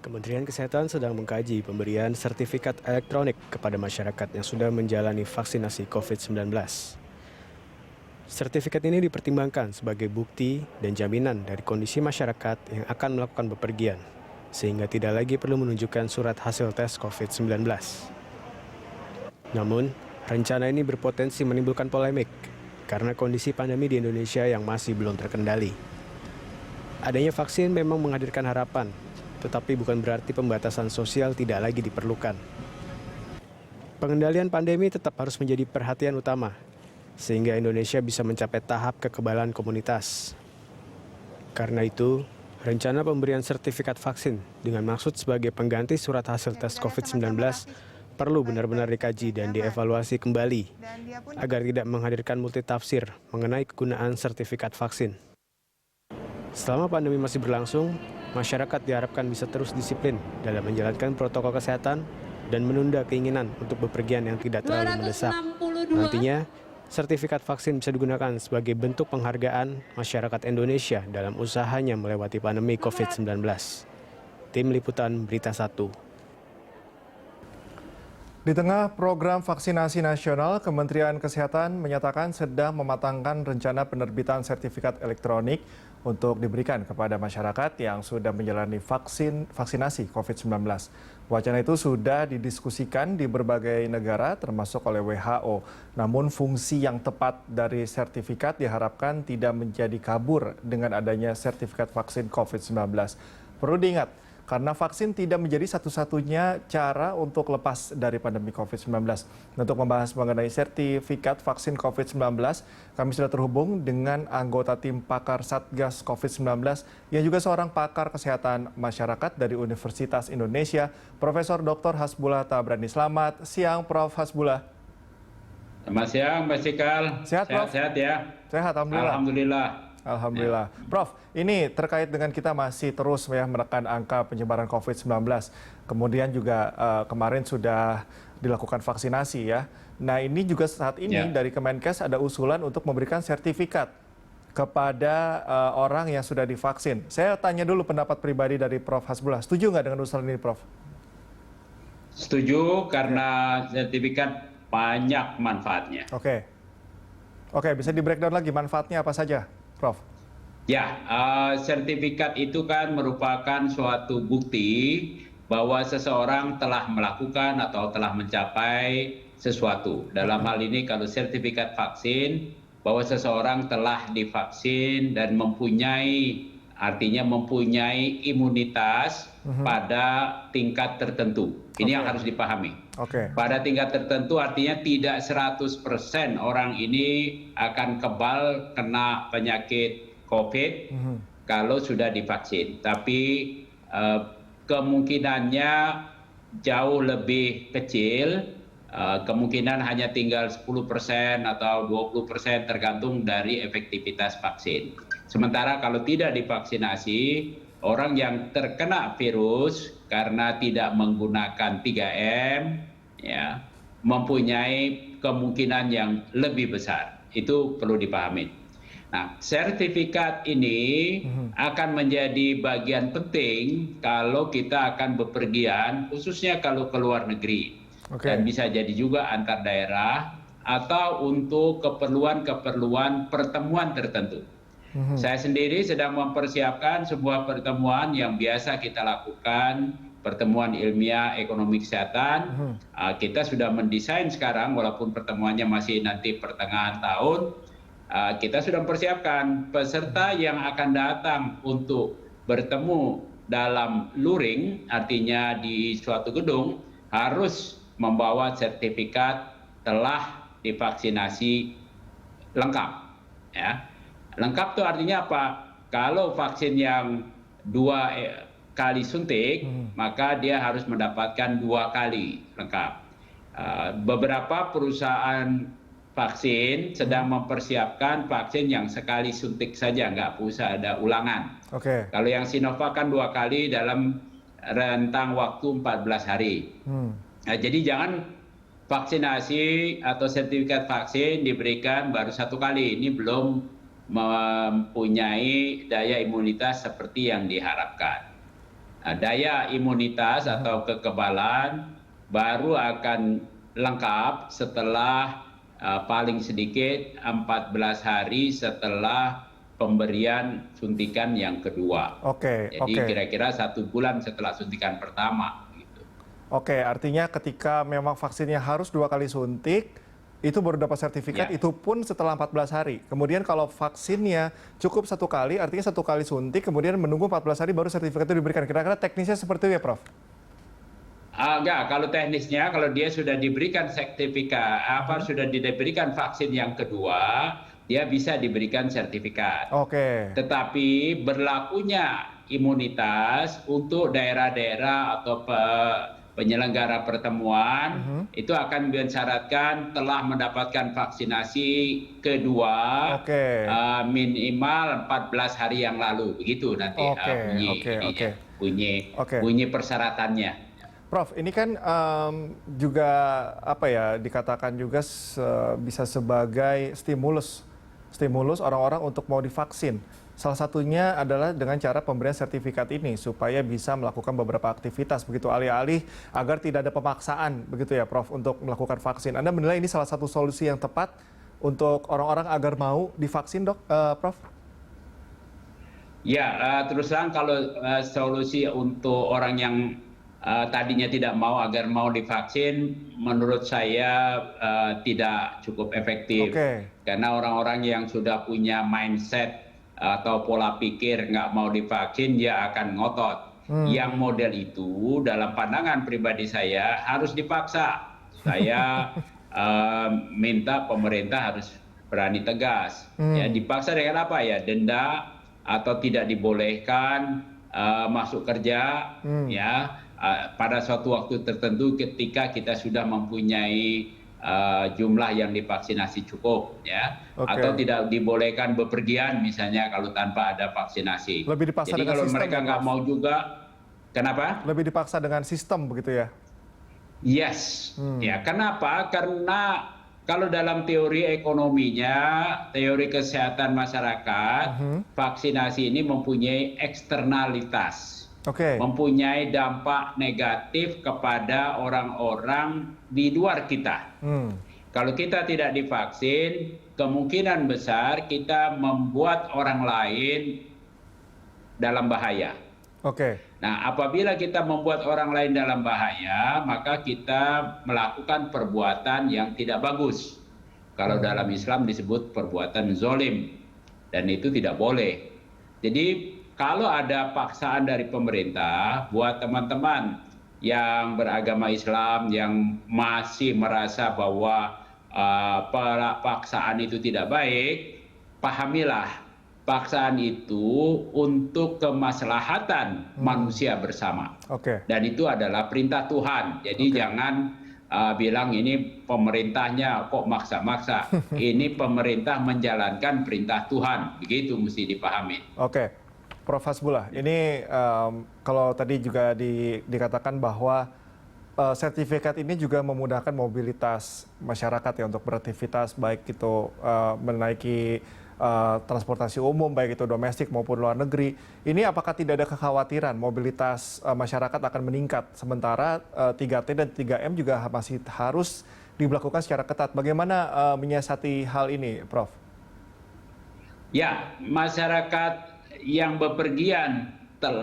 Kementerian Kesehatan sedang mengkaji pemberian sertifikat elektronik kepada masyarakat yang sudah menjalani vaksinasi COVID-19. Sertifikat ini dipertimbangkan sebagai bukti dan jaminan dari kondisi masyarakat yang akan melakukan bepergian, sehingga tidak lagi perlu menunjukkan surat hasil tes COVID-19. Namun, rencana ini berpotensi menimbulkan polemik karena kondisi pandemi di Indonesia yang masih belum terkendali. Adanya vaksin memang menghadirkan harapan, tetapi bukan berarti pembatasan sosial tidak lagi diperlukan. Pengendalian pandemi tetap harus menjadi perhatian utama, sehingga Indonesia bisa mencapai tahap kekebalan komunitas. Karena itu, rencana pemberian sertifikat vaksin dengan maksud sebagai pengganti surat hasil tes COVID-19 perlu benar-benar dikaji dan dievaluasi kembali, agar tidak menghadirkan multitafsir mengenai kegunaan sertifikat vaksin. Selama pandemi masih berlangsung, masyarakat diharapkan bisa terus disiplin dalam menjalankan protokol kesehatan dan menunda keinginan untuk bepergian yang tidak terlalu mendesak. Nantinya, sertifikat vaksin bisa digunakan sebagai bentuk penghargaan masyarakat Indonesia dalam usahanya melewati pandemi COVID-19. Tim Liputan Berita 1. Di tengah program vaksinasi nasional, Kementerian Kesehatan menyatakan sedang mematangkan rencana penerbitan sertifikat elektronik untuk diberikan kepada masyarakat yang sudah menjalani vaksinasi COVID-19. Wacana itu sudah didiskusikan di berbagai negara termasuk oleh WHO. Namun fungsi yang tepat dari sertifikat diharapkan tidak menjadi kabur dengan adanya sertifikat vaksin COVID-19. Perlu diingat, karena vaksin tidak menjadi satu-satunya cara untuk lepas dari pandemi COVID-19. Untuk membahas mengenai sertifikat vaksin COVID-19, kami sudah terhubung dengan anggota tim pakar Satgas COVID-19 yang juga seorang pakar kesehatan masyarakat dari Universitas Indonesia, Profesor Dr. Hasbullah Tabrani. Selamat siang, Prof. Hasbullah. Selamat siang, Mas Cikal. Sehat, Prof? Sehat ya? Sehat, alhamdulillah. Alhamdulillah. Alhamdulillah. Ya. Prof, ini terkait dengan kita masih terus ya menekan angka penyebaran COVID-19. Kemudian juga kemarin sudah dilakukan vaksinasi ya. Nah ini juga saat ini dari Kemenkes ada usulan untuk memberikan sertifikat kepada orang yang sudah divaksin. Saya tanya dulu pendapat pribadi dari Prof. Hasbullah. Setuju nggak dengan usulan ini, Prof? Setuju karena sertifikat banyak manfaatnya. Oke, bisa di breakdown lagi manfaatnya apa saja, Prof? Ya, sertifikat itu kan merupakan suatu bukti bahwa seseorang telah melakukan atau telah mencapai sesuatu. Dalam hal ini kalau sertifikat vaksin, bahwa seseorang telah divaksin dan artinya mempunyai imunitas pada tingkat tertentu. Ini yang harus dipahami. Pada tingkat tertentu artinya tidak 100% orang ini akan kebal kena penyakit COVID kalau sudah divaksin. Tapi kemungkinannya jauh lebih kecil, kemungkinan hanya tinggal 10% atau 20% tergantung dari efektivitas vaksin. Sementara kalau tidak divaksinasi, orang yang terkena virus karena tidak menggunakan 3M ya, mempunyai kemungkinan yang lebih besar. Itu perlu dipahami. Nah, sertifikat ini akan menjadi bagian penting kalau kita akan bepergian, khususnya kalau ke luar negeri. Dan bisa jadi juga antar daerah atau untuk keperluan pertemuan tertentu. Saya sendiri sedang mempersiapkan sebuah pertemuan yang biasa kita lakukan, pertemuan ilmiah ekonomi kesehatan. Kita sudah mendesain sekarang, walaupun pertemuannya masih nanti pertengahan tahun, kita sudah mempersiapkan peserta yang akan datang untuk bertemu dalam luring, artinya di suatu gedung, harus membawa sertifikat telah divaksinasi lengkap. Ya. Lengkap itu artinya apa? Kalau vaksin yang 2 kali suntik, maka dia harus mendapatkan 2 kali lengkap. Beberapa perusahaan vaksin sedang mempersiapkan vaksin yang sekali suntik saja, nggak usah ada ulangan. Kalau yang Sinovac kan 2 kali dalam rentang waktu 14 hari. Nah, jadi jangan vaksinasi atau sertifikat vaksin diberikan baru 1 kali. Ini belum mempunyai daya imunitas seperti yang diharapkan. daya imunitas atau kekebalan baru akan lengkap setelah paling sedikit 14 hari setelah pemberian suntikan yang kedua. Jadi kira-kira 1 bulan setelah suntikan pertama. Gitu. Oke, artinya ketika memang vaksinnya harus 2 kali suntik, itu baru dapat sertifikat, itu pun setelah 14 hari. Kemudian kalau vaksinnya cukup 1 kali, artinya 1 kali suntik, kemudian menunggu 14 hari baru sertifikat itu diberikan. Kira-kira teknisnya seperti itu ya, Prof? Enggak, kalau teknisnya, kalau dia sudah diberikan sertifikat, sudah diberikan vaksin yang kedua, dia bisa diberikan sertifikat. Tetapi berlakunya imunitas untuk daerah-daerah atau penyelenggara pertemuan itu akan mensyaratkan telah mendapatkan vaksinasi kedua minimal 14 hari yang lalu, begitu nanti bunyi persyaratannya. Prof, ini kan juga dikatakan juga bisa sebagai stimulus orang-orang untuk mau divaksin. Salah satunya adalah dengan cara pemberian sertifikat ini supaya bisa melakukan beberapa aktivitas begitu alih-alih agar tidak ada pemaksaan begitu ya Prof untuk melakukan vaksin. Anda menilai ini salah satu solusi yang tepat untuk orang-orang agar mau divaksin, Prof? Ya, terus terang kalau solusi untuk orang yang tadinya tidak mau agar mau divaksin, menurut saya tidak cukup efektif. Karena orang-orang yang sudah punya mindset atau pola pikir nggak mau divaksin, dia akan ngotot. Yang model itu dalam pandangan pribadi saya harus dipaksa. Saya minta pemerintah harus berani tegas. Ya, dipaksa dengan apa ya? Denda atau tidak dibolehkan masuk kerja, ya. Pada suatu waktu tertentu ketika kita sudah mempunyai jumlah yang divaksinasi cukup, ya, atau tidak dibolehkan bepergian misalnya kalau tanpa ada vaksinasi. Lebih dipaksa Jadi dengan kalau sistem, mereka nggak mau juga, kenapa? Lebih dipaksa dengan sistem begitu ya? Yes, ya kenapa? Karena kalau dalam teori ekonominya, teori kesehatan masyarakat, vaksinasi ini mempunyai eksternalitas. Mempunyai dampak negatif kepada orang-orang di luar kita. Kalau kita tidak divaksin, kemungkinan besar kita membuat orang lain dalam bahaya. Nah, apabila kita membuat orang lain dalam bahaya, maka kita melakukan perbuatan yang tidak bagus. Kalau dalam Islam disebut perbuatan zolim, dan itu tidak boleh. Jadi kalau ada paksaan dari pemerintah, buat teman-teman yang beragama Islam yang masih merasa bahwa paksaan itu tidak baik, pahamilah paksaan itu untuk kemaslahatan manusia bersama. Dan itu adalah perintah Tuhan. Jadi jangan bilang ini pemerintahnya kok maksa-maksa. Ini pemerintah menjalankan perintah Tuhan. Begitu mesti dipahami. Prof. Hasbullah, ini kalau tadi juga dikatakan bahwa sertifikat ini juga memudahkan mobilitas masyarakat ya untuk beraktivitas baik itu menaiki transportasi umum baik itu domestik maupun luar negeri. Ini apakah tidak ada kekhawatiran mobilitas masyarakat akan meningkat sementara 3T dan 3M juga masih harus diberlakukan secara ketat. Bagaimana menyiasati hal ini, Prof? Ya, masyarakat yang bepergian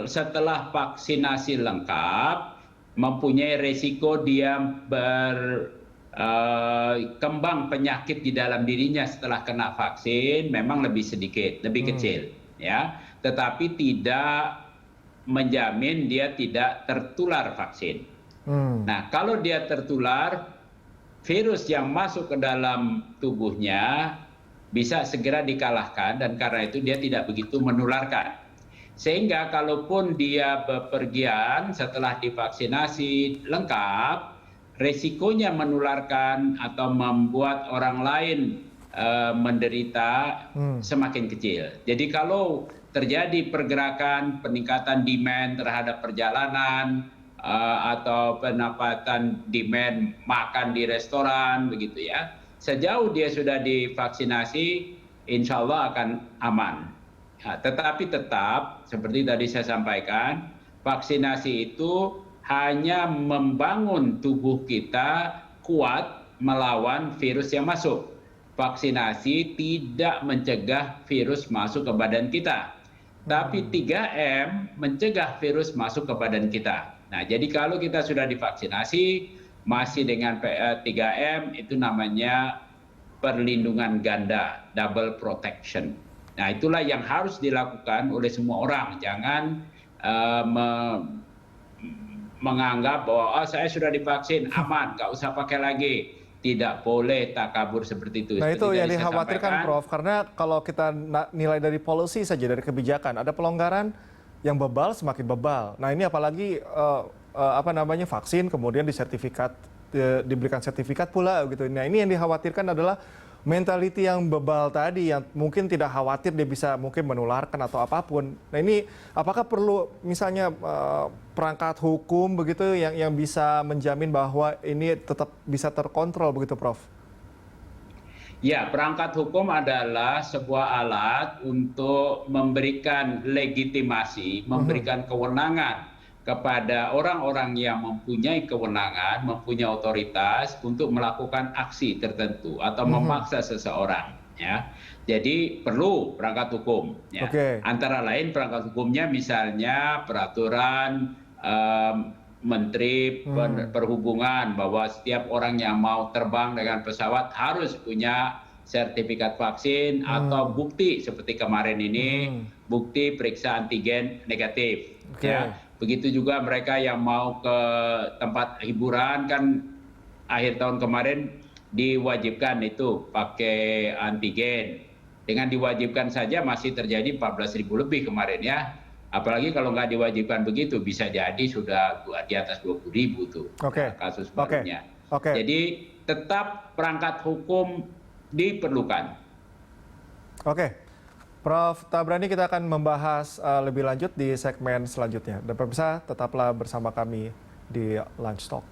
setelah vaksinasi lengkap mempunyai resiko dia berkembang penyakit di dalam dirinya setelah kena vaksin memang lebih sedikit, lebih kecil, ya. Tetapi tidak menjamin dia tidak tertular vaksin. Nah, kalau dia tertular, virus yang masuk ke dalam tubuhnya bisa segera dikalahkan dan karena itu dia tidak begitu menularkan. Sehingga kalaupun dia bepergian setelah divaksinasi lengkap, resikonya menularkan atau membuat orang lain menderita semakin kecil. Jadi kalau terjadi pergerakan peningkatan demand terhadap perjalanan atau pendapatan demand makan di restoran begitu ya, sejauh dia sudah divaksinasi, insya Allah akan aman. Tetapi tetap, seperti tadi saya sampaikan, Vaksinasi itu hanya membangun tubuh kita kuat melawan virus yang masuk. Vaksinasi tidak mencegah virus masuk ke badan kita. Tapi 3M mencegah virus masuk ke badan kita. Nah, jadi kalau kita sudah divaksinasi, masih dengan 3M, itu namanya perlindungan ganda, double protection. Nah, itulah yang harus dilakukan oleh semua orang. Jangan menganggap bahwa saya sudah divaksin, aman, nggak usah pakai lagi. Tidak boleh takabur seperti itu. Nah, itu Seperti yang tadi saya dikhawatirkan, sampaikan. Prof. Karena kalau kita nilai dari policy saja, dari kebijakan, ada pelonggaran yang bebal semakin bebal. Nah, ini apalagi vaksin kemudian diberikan sertifikat pula gitu. Nah, ini yang dikhawatirkan adalah mentality yang bebal tadi, yang mungkin tidak khawatir dia bisa mungkin menularkan atau apapun. Nah, ini apakah perlu misalnya perangkat hukum begitu yang bisa menjamin bahwa ini tetap bisa terkontrol begitu, Prof? Ya, perangkat hukum adalah sebuah alat untuk memberikan legitimasi, memberikan kewenangan kepada orang-orang yang mempunyai kewenangan, mempunyai otoritas untuk melakukan aksi tertentu atau memaksa seseorang. Ya, jadi perlu perangkat hukum. Ya. Antara lain perangkat hukumnya misalnya peraturan Menteri Perhubungan bahwa setiap orang yang mau terbang dengan pesawat harus punya sertifikat vaksin atau bukti seperti kemarin ini, bukti periksa antigen negatif. Ya. Begitu juga mereka yang mau ke tempat hiburan, kan akhir tahun kemarin diwajibkan itu pakai antigen. Dengan diwajibkan saja masih terjadi 14.000 lebih kemarin ya. Apalagi kalau nggak diwajibkan begitu, bisa jadi sudah di atas 20.000 tuh kasus barunya. Jadi tetap perangkat hukum diperlukan. Prof. Tabrani, kita akan membahas lebih lanjut di segmen selanjutnya. Dan pemirsa, tetaplah bersama kami di Lunch Talk.